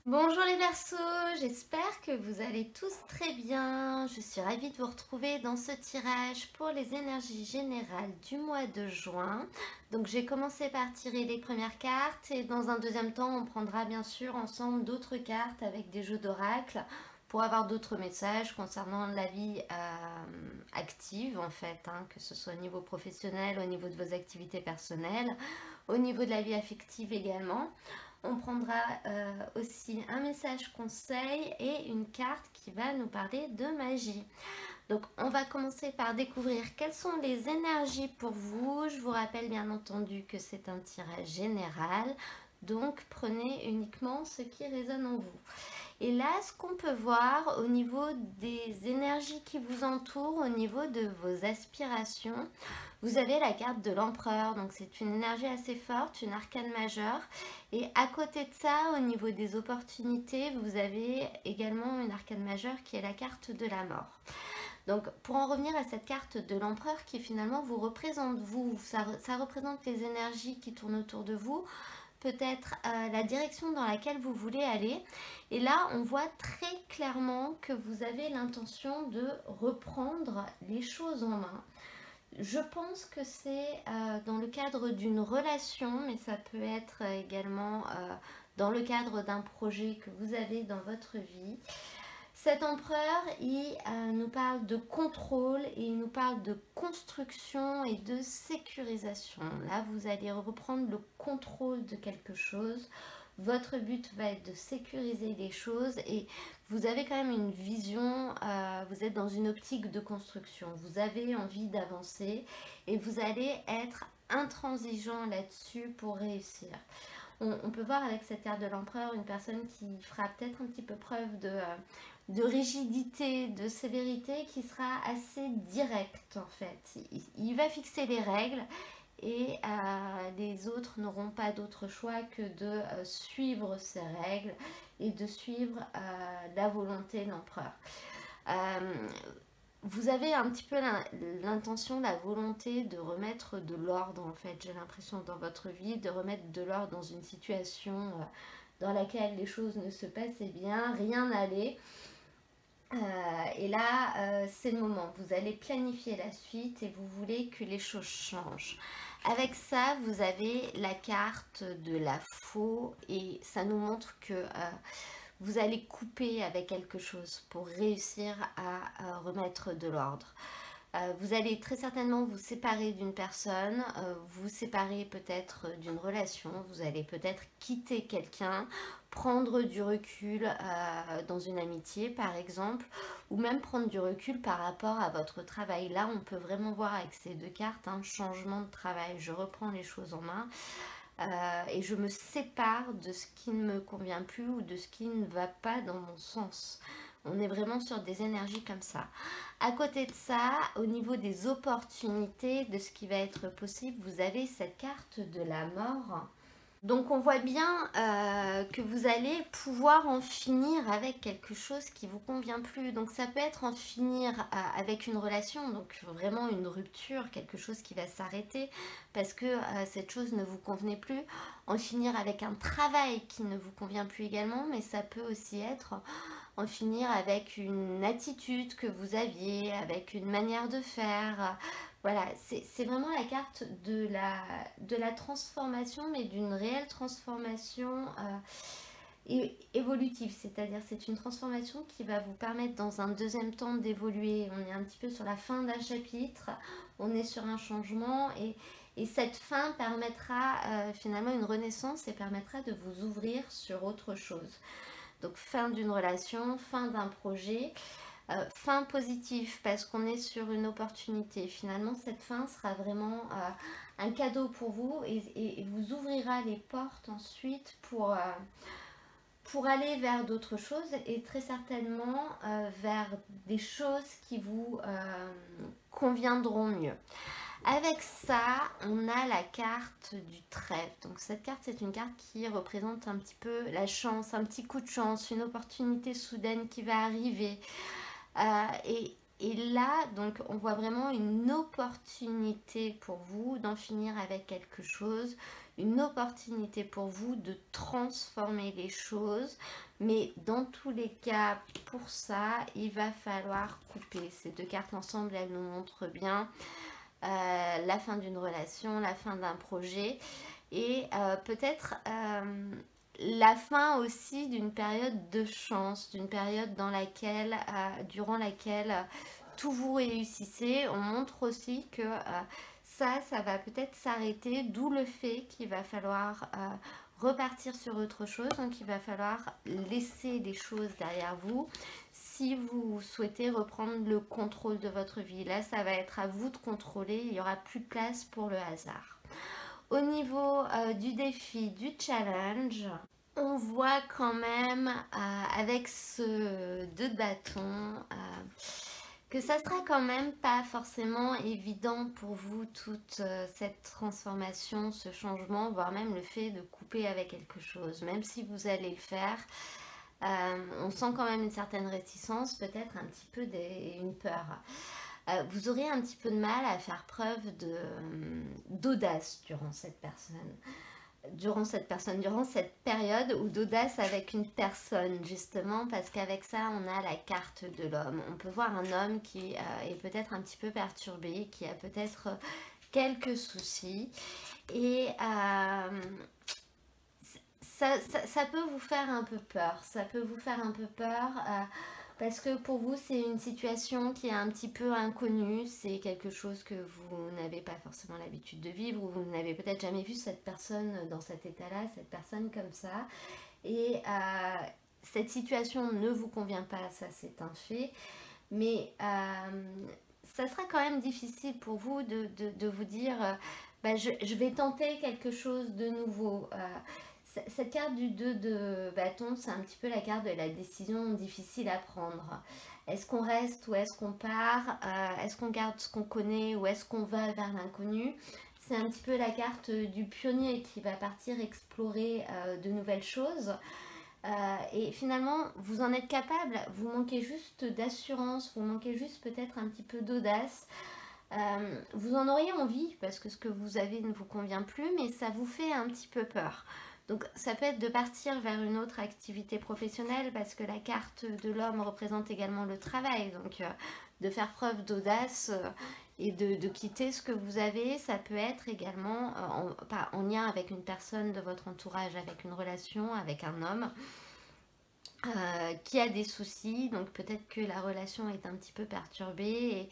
Bonjour les Verseaux, j'espère que vous allez tous très bien. Je suis ravie de vous retrouver dans ce tirage pour les énergies générales du mois de juin. Donc j'ai commencé par tirer les premières cartes et dans un deuxième temps on prendra bien sûr ensemble d'autres cartes avec des jeux d'oracle pour avoir d'autres messages concernant la vie active en fait, que ce soit au niveau professionnel, au niveau de vos activités personnelles, au niveau de la vie affective également. On prendra aussi un message conseil et une carte qui va nous parler de magie. Donc on va commencer par découvrir quelles sont les énergies pour vous. Je vous rappelle bien entendu que c'est un tirage général, donc prenez uniquement ce qui résonne en vous. Et là, ce qu'on peut voir au niveau des énergies qui vous entourent, au niveau de vos aspirations, vous avez la carte de l'empereur. Donc c'est une énergie assez forte, une arcane majeure. Et à côté de ça, au niveau des opportunités, vous avez également une arcane majeure qui est la carte de la mort. Donc pour en revenir à cette carte de l'empereur qui finalement vous représente, ça représente les énergies qui tournent autour de vous, peut-être la direction dans laquelle vous voulez aller. Et là, on voit très clairement que vous avez l'intention de reprendre les choses en main. Je pense que c'est dans le cadre d'une relation, mais ça peut être également dans le cadre d'un projet que vous avez dans votre vie. Cet empereur, il nous parle de contrôle et il nous parle de construction et de sécurisation. Là, vous allez reprendre le contrôle de quelque chose. Votre but va être de sécuriser les choses et vous avez quand même une vision, vous êtes dans une optique de construction. Vous avez envie d'avancer et vous allez être intransigeant là-dessus pour réussir. On peut voir avec cette carte de l'empereur une personne qui fera peut-être un petit peu preuve de rigidité, de sévérité, qui sera assez directe en fait. Il va fixer les règles et les autres n'auront pas d'autre choix que de suivre ces règles et de suivre la volonté de l'empereur. Euh, vous avez un petit peu l'intention, la volonté de remettre de l'ordre en fait, j'ai l'impression dans votre vie, de remettre de l'ordre dans une situation dans laquelle les choses ne se passaient bien, rien n'allait. Et là, c'est le moment. Vous allez planifier la suite et vous voulez que les choses changent. Avec ça, vous avez la carte de la faux et ça nous montre que vous allez couper avec quelque chose pour réussir à remettre de l'ordre. Vous allez très certainement vous séparer d'une personne, vous séparer peut-être d'une relation, vous allez peut-être quitter quelqu'un, prendre du recul dans une amitié par exemple, ou même prendre du recul par rapport à votre travail. Là, on peut vraiment voir avec ces deux cartes un changement de travail. Je reprends les choses en main. Et je me sépare de ce qui ne me convient plus ou de ce qui ne va pas dans mon sens. On est vraiment sur des énergies comme ça. À côté de ça, au niveau des opportunités, de ce qui va être possible, vous avez cette carte de la mort. Donc on voit bien que vous allez pouvoir en finir avec quelque chose qui vous convient plus. Donc ça peut être en finir avec une relation, donc vraiment une rupture, quelque chose qui va s'arrêter parce que cette chose ne vous convenait plus. En finir avec un travail qui ne vous convient plus également, mais ça peut aussi être en finir avec une attitude que vous aviez, avec une manière de faire. Voilà, c'est vraiment la carte de la transformation, mais d'une réelle transformation évolutive. C'est-à-dire c'est une transformation qui va vous permettre dans un deuxième temps d'évoluer. On est un petit peu sur la fin d'un chapitre, on est sur un changement et cette fin permettra finalement une renaissance et permettra de vous ouvrir sur autre chose. Donc fin d'une relation, fin d'un projet, fin positive parce qu'on est sur une opportunité. Finalement, cette fin sera vraiment un cadeau pour vous et vous ouvrira les portes ensuite pour aller vers d'autres choses et très certainement vers des choses qui vous conviendront mieux. Avec ça, on a la carte du trèfle. Donc cette carte, c'est une carte qui représente un petit peu la chance, un petit coup de chance, une opportunité soudaine qui va arriver. Et là, donc, on voit vraiment une opportunité pour vous d'en finir avec quelque chose, une opportunité pour vous de transformer les choses, Mais dans tous les cas, pour ça, il va falloir couper. Ces deux cartes ensemble, elles nous montrent bien la fin d'une relation, la fin d'un projet et peut-être la fin aussi d'une période de chance, d'une période dans laquelle, durant laquelle tout vous réussissez. On montre aussi que ça va peut-être s'arrêter, d'où le fait qu'il va falloir repartir sur autre chose. Donc il va falloir laisser les choses derrière vous si vous souhaitez reprendre le contrôle de votre vie. Là, ça va être à vous de contrôler, il n'y aura plus de place pour le hasard. Au niveau du défi, du challenge, on voit quand même avec ce 2 de bâton que ça sera quand même pas forcément évident pour vous toute cette transformation, ce changement, voire même le fait de couper avec quelque chose. Même si vous allez le faire, on sent quand même une certaine réticence, peut-être un petit peu une peur. Vous aurez un petit peu de mal à faire preuve d'audace durant cette période, ou d'audace avec une personne, justement, parce qu'avec ça, on a la carte de l'homme. On peut voir un homme qui est peut-être un petit peu perturbé, qui a peut-être quelques soucis, et ça peut vous faire un peu peur. Parce que pour vous, c'est une situation qui est un petit peu inconnue, c'est quelque chose que vous n'avez pas forcément l'habitude de vivre, ou vous n'avez peut-être jamais vu cette personne dans cet état-là, cette personne comme ça. Et cette situation ne vous convient pas, ça c'est un fait. Mais ça sera quand même difficile pour vous de vous dire, je vais tenter quelque chose de nouveau. Cette carte du 2 de bâton, c'est un petit peu la carte de la décision difficile à prendre. Est-ce qu'on reste ou est-ce qu'on part? Est-ce qu'on garde ce qu'on connaît ou est-ce qu'on va vers l'inconnu? C'est un petit peu la carte du pionnier qui va partir explorer de nouvelles choses. Et finalement, vous en êtes capable, vous manquez juste d'assurance, vous manquez juste peut-être un petit peu d'audace. Vous en auriez envie parce que ce que vous avez ne vous convient plus, mais ça vous fait un petit peu peur. Donc ça peut être de partir vers une autre activité professionnelle parce que la carte de l'homme représente également le travail. Donc de faire preuve d'audace et de quitter ce que vous avez, ça peut être également en lien avec une personne de votre entourage, avec une relation, avec un homme qui a des soucis. Donc peut-être que la relation est un petit peu perturbée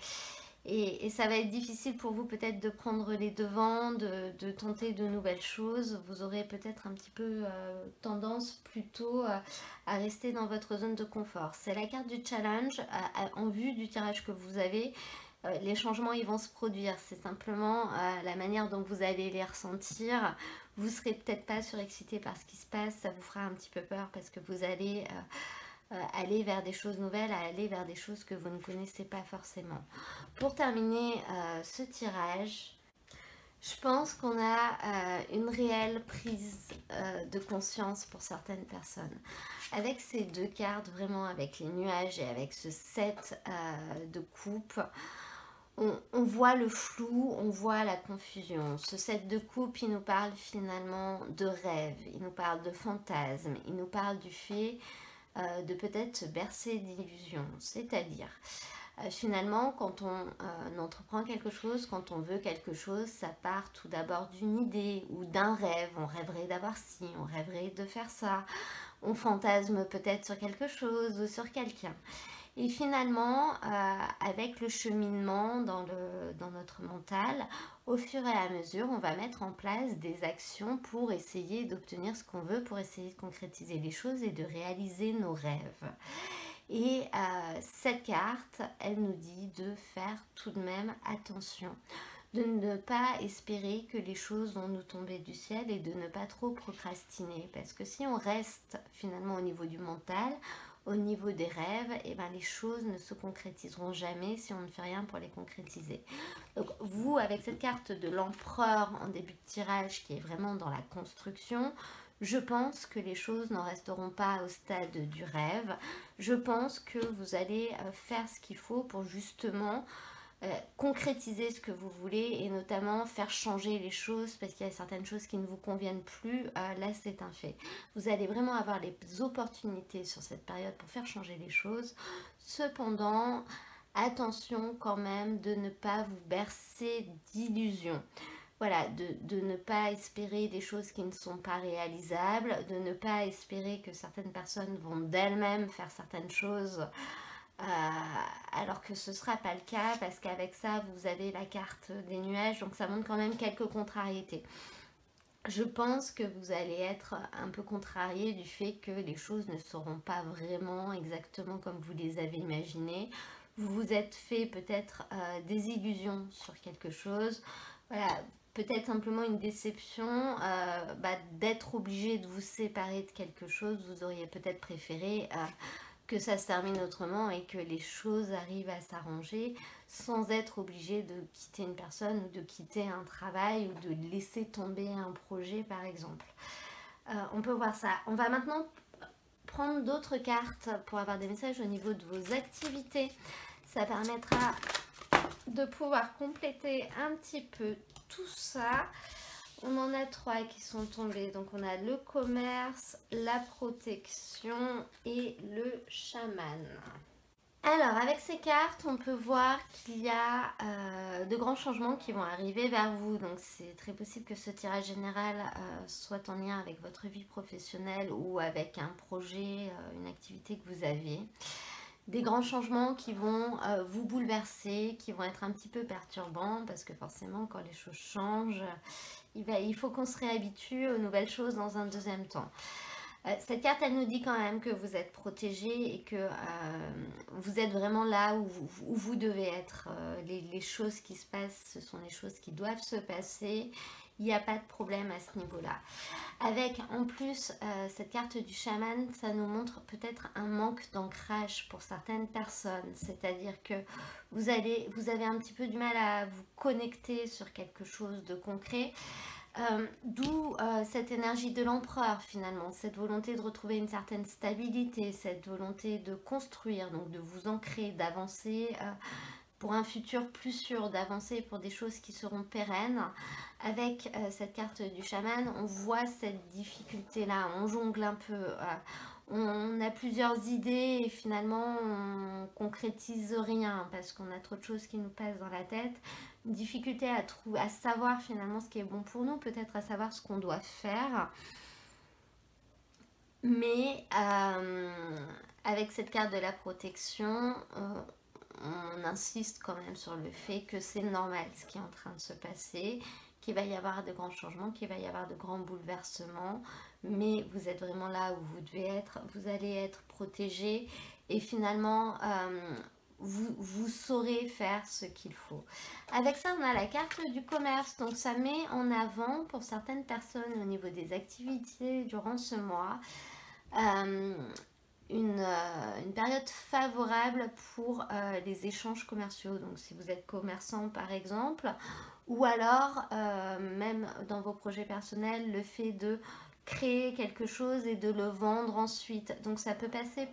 et ça va être difficile pour vous peut-être de prendre les devants, de tenter de nouvelles choses. Vous aurez peut-être un petit peu tendance plutôt à rester dans votre zone de confort. C'est la carte du challenge. En vue du tirage que vous avez, les changements ils vont se produire. C'est simplement la manière dont vous allez les ressentir. Vous ne serez peut-être pas surexcité par ce qui se passe. Ça vous fera un petit peu peur parce que vous allez... aller vers des choses nouvelles, aller vers des choses que vous ne connaissez pas forcément. Pour terminer ce tirage, je pense qu'on a une réelle prise de conscience pour certaines personnes. Avec ces deux cartes, vraiment avec les nuages et avec ce 7 de coupe, on voit le flou, on voit la confusion. Ce 7 de coupe, il nous parle finalement de rêve, il nous parle de fantasme, il nous parle du fait de peut-être se bercer d'illusions. C'est-à-dire, finalement, quand on entreprend quelque chose, quand on veut quelque chose, ça part tout d'abord d'une idée ou d'un rêve. On rêverait d'avoir ci, on rêverait de faire ça. On fantasme peut-être sur quelque chose ou sur quelqu'un. Et finalement, avec le cheminement dans notre mental, au fur et à mesure, on va mettre en place des actions pour essayer d'obtenir ce qu'on veut, pour essayer de concrétiser les choses et de réaliser nos rêves. Et cette carte, elle nous dit de faire tout de même attention, de ne pas espérer que les choses vont nous tomber du ciel et de ne pas trop procrastiner. Parce que si on reste finalement au niveau du mental, au niveau des rêves, et les choses ne se concrétiseront jamais si on ne fait rien pour les concrétiser. Donc vous, avec cette carte de l'empereur en début de tirage qui est vraiment dans la construction, je pense que les choses n'en resteront pas au stade du rêve. Je pense que vous allez faire ce qu'il faut pour justement concrétiser ce que vous voulez et notamment faire changer les choses parce qu'il y a certaines choses qui ne vous conviennent plus. Là, c'est un fait. Vous allez vraiment avoir les opportunités sur cette période pour faire changer les choses. Cependant, attention quand même de ne pas vous bercer d'illusions. Voilà, de ne pas espérer des choses qui ne sont pas réalisables, de ne pas espérer que certaines personnes vont d'elles-mêmes faire certaines choses alors que ce ne sera pas le cas parce qu'avec ça vous avez la carte des nuages, donc ça montre quand même quelques contrariétés. Je pense que vous allez être un peu contrarié du fait que les choses ne seront pas vraiment exactement comme vous les avez imaginées. Vous vous êtes fait peut-être des illusions sur quelque chose. Voilà, peut-être simplement une déception d'être obligé de vous séparer de quelque chose. Vous auriez peut-être préféré que ça se termine autrement et que les choses arrivent à s'arranger sans être obligé de quitter une personne ou de quitter un travail ou de laisser tomber un projet par exemple. On peut voir ça. On va maintenant prendre d'autres cartes pour avoir des messages au niveau de vos activités. Ça permettra de pouvoir compléter un petit peu tout ça. On en a 3 qui sont tombés. Donc on a le commerce, la protection et le chaman. Alors avec ces cartes, on peut voir qu'il y a de grands changements qui vont arriver vers vous. Donc c'est très possible que ce tirage général soit en lien avec votre vie professionnelle ou avec un projet, une activité que vous avez. Des grands changements qui vont vous bouleverser, qui vont être un petit peu perturbants parce que forcément quand les choses changent, il faut qu'on se réhabitue aux nouvelles choses dans un deuxième temps. Cette carte, elle nous dit quand même que vous êtes protégé et que vous êtes vraiment là où vous devez être. Les choses qui se passent, ce sont les choses qui doivent se passer. Il n'y a pas de problème à ce niveau-là. Avec en plus cette carte du chaman, ça nous montre peut-être un manque d'ancrage pour certaines personnes. C'est-à-dire que vous avez un petit peu du mal à vous connecter sur quelque chose de concret. D'où cette énergie de l'empereur finalement, cette volonté de retrouver une certaine stabilité, cette volonté de construire, donc de vous ancrer, d'avancer pour un futur plus sûr, d'avancer pour des choses qui seront pérennes. Avec cette carte du chaman, on voit cette difficulté-là, on jongle un peu, on a plusieurs idées et finalement on concrétise rien parce qu'on a trop de choses qui nous passent dans la tête. Une difficulté à savoir finalement ce qui est bon pour nous, peut-être à savoir ce qu'on doit faire. Mais avec cette carte de la protection, on insiste quand même sur le fait que c'est normal ce qui est en train de se passer, qu'il va y avoir de grands changements, qu'il va y avoir de grands bouleversements, mais vous êtes vraiment là où vous devez être, vous allez être protégé et finalement vous saurez faire ce qu'il faut. Avec ça, on a la carte du commerce, donc ça met en avant pour certaines personnes au niveau des activités durant ce mois une période favorable pour les échanges commerciaux. Donc si vous êtes commerçant par exemple, ou alors même dans vos projets personnels, le fait de créer quelque chose et de le vendre ensuite. Donc ça peut passer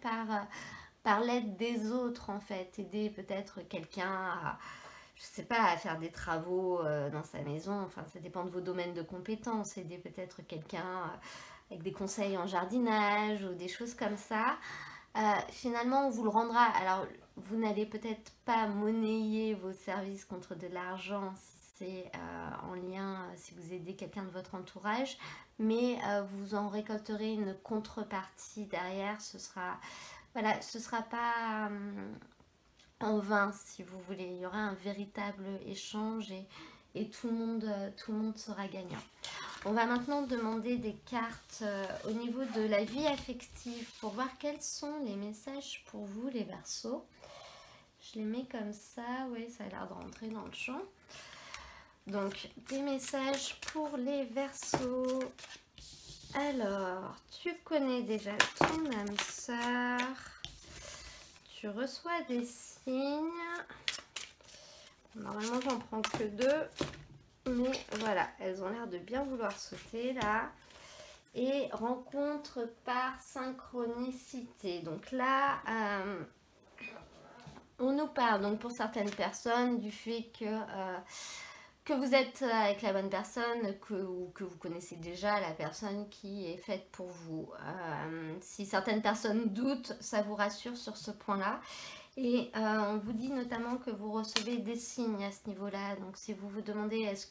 par l'aide des autres en fait, aider peut-être quelqu'un à, je sais pas, à faire des travaux dans sa maison, enfin ça dépend de vos domaines de compétences, aider peut-être quelqu'un avec des conseils en jardinage ou des choses comme ça. Finalement on vous le rendra. Alors vous n'allez peut-être pas monnayer vos services contre de l'argent si c'est en lien, si vous aidez quelqu'un de votre entourage, mais vous en récolterez une contrepartie derrière. Ce sera pas en vain si vous voulez. Il y aura un véritable échange et tout le monde sera gagnant. On va maintenant demander des cartes au niveau de la vie affective pour voir quels sont les messages pour vous les Verseaux. Je les mets comme ça, oui, ça a l'air de rentrer dans le champ. Donc, des messages pour les Verseaux. Alors, tu connais déjà ton âme sœur. Tu reçois des signes. Normalement, j'en prends que 2. Mais voilà, elles ont l'air de bien vouloir sauter là. Et rencontre par synchronicité. Donc là, On nous parle donc pour certaines personnes du fait que vous êtes avec la bonne personne, ou que vous connaissez déjà la personne qui est faite pour vous. Si certaines personnes doutent, ça vous rassure sur ce point-là. Et on vous dit notamment que vous recevez des signes à ce niveau-là. Donc si vous vous demandez est-ce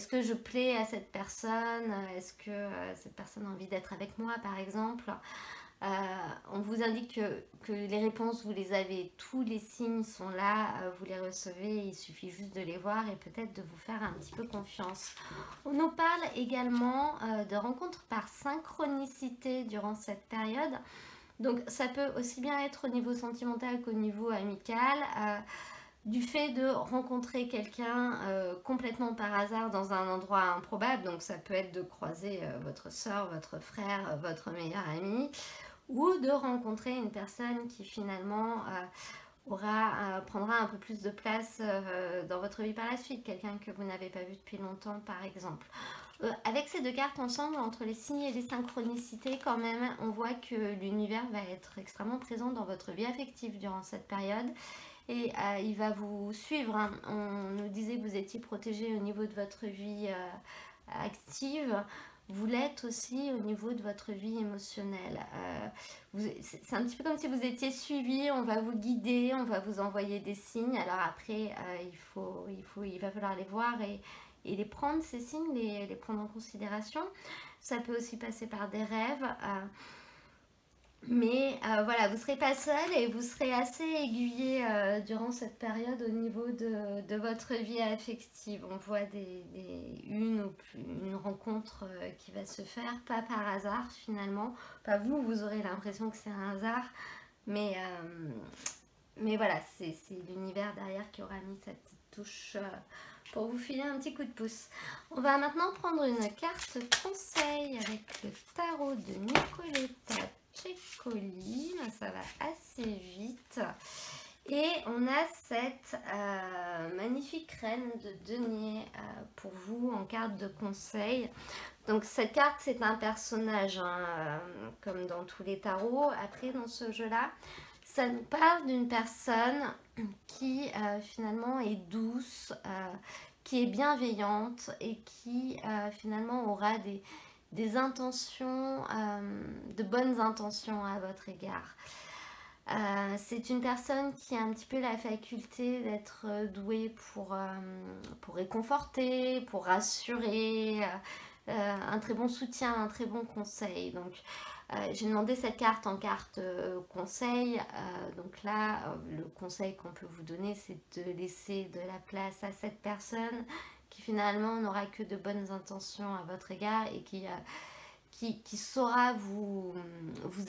que je plais à cette personne, est-ce que cette personne a envie d'être avec moi par exemple, on vous indique que les réponses, vous les avez, tous les signes sont là, vous les recevez, il suffit juste de les voir et peut-être de vous faire un petit peu confiance. On nous parle également de rencontres par synchronicité durant cette période. Donc ça peut aussi bien être au niveau sentimental qu'au niveau amical. Du fait de rencontrer quelqu'un complètement par hasard dans un endroit improbable, donc ça peut être de croiser votre soeur, votre frère, votre meilleur ami, ou de rencontrer une personne qui finalement prendra un peu plus de place dans votre vie par la suite, quelqu'un que vous n'avez pas vu depuis longtemps par exemple. Avec ces deux cartes ensemble, entre les signes et les synchronicités, quand même, on voit que l'univers va être extrêmement présent dans votre vie affective durant cette période. Et il va vous suivre. Hein. On nous disait que vous étiez protégé au niveau de votre vie active. Vous l'êtes aussi au niveau de votre vie émotionnelle. C'est un petit peu comme si vous étiez suivi. On va vous guider, on va vous envoyer des signes. Alors après, il va falloir les voir et les prendre, ces signes, les prendre en considération. Ça peut aussi passer par des rêves. Mais voilà, vous ne serez pas seul et vous serez assez aiguillé durant cette période au niveau de votre vie affective. On voit une rencontre qui va se faire, pas par hasard finalement. Pas vous, vous aurez l'impression que c'est un hasard. Mais voilà, c'est l'univers derrière qui aura mis sa petite touche pour vous filer un petit coup de pouce. On va maintenant prendre une carte conseil avec le tarot de Nicoletta Ceccoli. Ça va assez vite. Et on a cette magnifique reine de denier pour vous en carte de conseil. Donc cette carte, c'est un personnage, hein, comme dans tous les tarots. Après, dans ce jeu-là, ça nous parle d'une personne qui finalement est douce, qui est bienveillante et qui finalement aura des intentions, de bonnes intentions à votre égard. C'est une personne qui a un petit peu la faculté d'être douée pour réconforter, pour rassurer, un très bon soutien, un très bon conseil. Donc j'ai demandé cette carte en carte conseil. Donc là, le conseil qu'on peut vous donner, c'est de laisser de la place à cette personne qui finalement n'aura que de bonnes intentions à votre égard et qui saura vous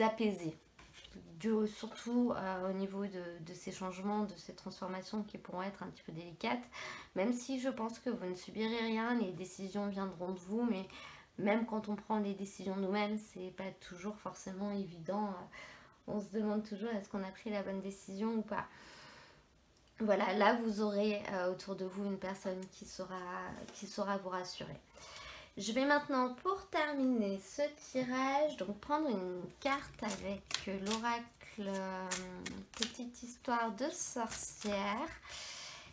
apaiser. Surtout au niveau de ces changements, de ces transformations qui pourront être un petit peu délicates, même si je pense que vous ne subirez rien, les décisions viendront de vous, mais même quand on prend les décisions nous-mêmes, c'est pas toujours forcément évident. On se demande toujours est-ce qu'on a pris la bonne décision ou pas. Voilà, là vous aurez autour de vous une personne qui saura vous rassurer. Je vais maintenant, pour terminer ce tirage, donc prendre une carte avec l'oracle Petite histoire de sorcière.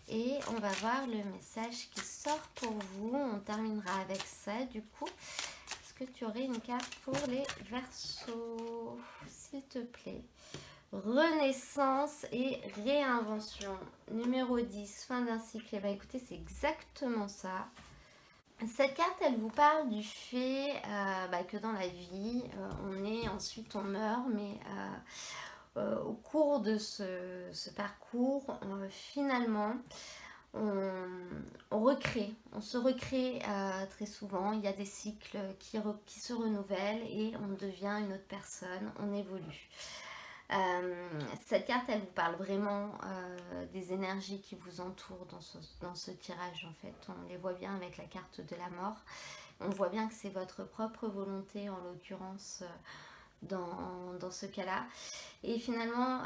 Et on va voir le message qui sort pour vous. On terminera avec ça du coup. Est-ce que tu aurais une carte pour les Verseaux, s'il te plaît? Renaissance et réinvention. Numéro 10, fin d'un cycle. Et bien écoutez, c'est exactement ça. Cette carte, elle vous parle du fait que dans la vie, on est, ensuite on meurt, mais au cours de ce parcours, finalement, on recrée, on se recrée très souvent. Il y a des cycles qui se renouvellent et on devient une autre personne, on évolue. Cette carte, elle vous parle vraiment des énergies qui vous entourent dans ce tirage en fait. On les voit bien avec la carte de la mort. On voit bien que c'est votre propre volonté en l'occurrence dans ce cas-là. Et finalement,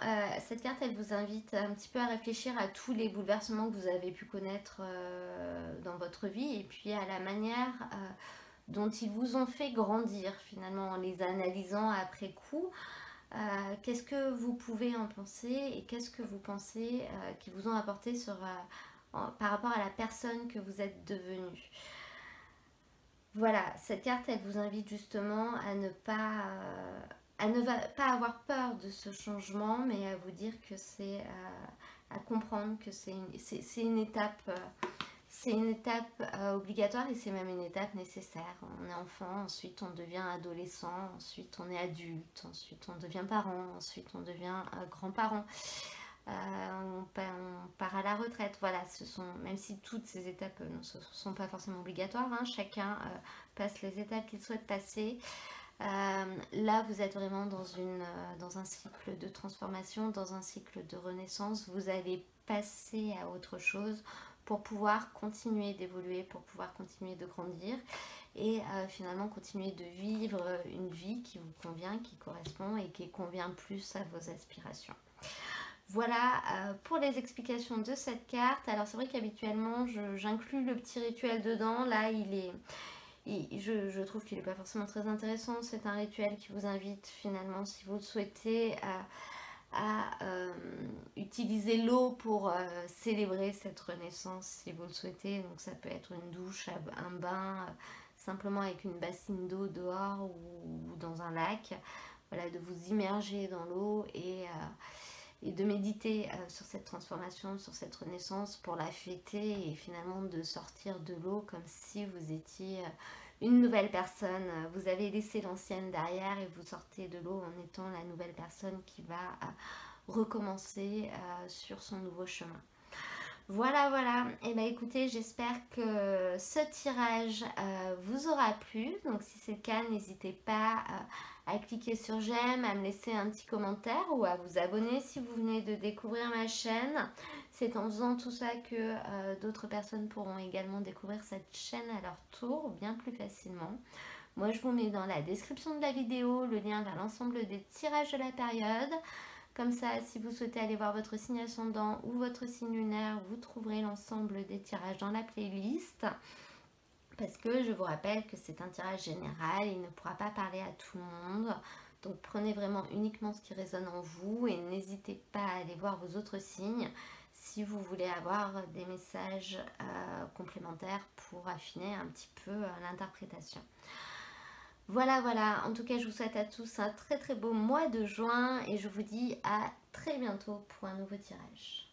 cette carte, elle vous invite un petit peu à réfléchir à tous les bouleversements que vous avez pu connaître dans votre vie et puis à la manière dont ils vous ont fait grandir finalement en les analysant après coup. Qu'est-ce que vous pouvez en penser et qu'est-ce que vous pensez qui vous ont apporté par rapport à la personne que vous êtes devenue. Voilà, cette carte, elle vous invite justement à ne pas avoir peur de ce changement, mais à vous dire que à comprendre que c'est une étape, obligatoire et c'est même une étape nécessaire. On est enfant, ensuite on devient adolescent, ensuite on est adulte, ensuite on devient parent, ensuite on devient grand-parent. On part à la retraite. Voilà, même si toutes ces étapes ne sont pas forcément obligatoires, hein, chacun passe les étapes qu'il souhaite passer. Là, vous êtes vraiment dans un cycle de transformation, dans un cycle de renaissance. Vous allez passer à autre chose pour pouvoir continuer d'évoluer, pour pouvoir continuer de grandir et finalement continuer de vivre une vie qui vous convient, qui correspond et qui convient plus à vos aspirations. Voilà pour les explications de cette carte. Alors c'est vrai qu'habituellement j'inclus le petit rituel dedans. Là je trouve qu'il n'est pas forcément très intéressant. C'est un rituel qui vous invite finalement, si vous le souhaitez, à utiliser l'eau pour célébrer cette renaissance si vous le souhaitez. Donc ça peut être une douche, un bain, simplement avec une bassine d'eau dehors ou dans un lac. Voilà, de vous immerger dans l'eau et de méditer sur cette transformation, sur cette renaissance pour la fêter et finalement de sortir de l'eau comme si vous étiez une nouvelle personne. Vous avez laissé l'ancienne derrière et vous sortez de l'eau en étant la nouvelle personne qui va recommencer sur son nouveau chemin. Voilà, voilà. Et bien écoutez, j'espère que ce tirage vous aura plu. Donc si c'est le cas, n'hésitez pas à cliquer sur j'aime, à me laisser un petit commentaire ou à vous abonner si vous venez de découvrir ma chaîne. C'est en faisant tout ça que d'autres personnes pourront également découvrir cette chaîne à leur tour bien plus facilement. Moi, je vous mets dans la description de la vidéo le lien vers l'ensemble des tirages de la période. Comme ça, si vous souhaitez aller voir votre signe ascendant ou votre signe lunaire, vous trouverez l'ensemble des tirages dans la playlist. Parce que je vous rappelle que c'est un tirage général, il ne pourra pas parler à tout le monde. Donc prenez vraiment uniquement ce qui résonne en vous et n'hésitez pas à aller voir vos autres signes si vous voulez avoir des messages complémentaires pour affiner un petit peu l'interprétation. Voilà, voilà. En tout cas, je vous souhaite à tous un très très beau mois de juin et je vous dis à très bientôt pour un nouveau tirage.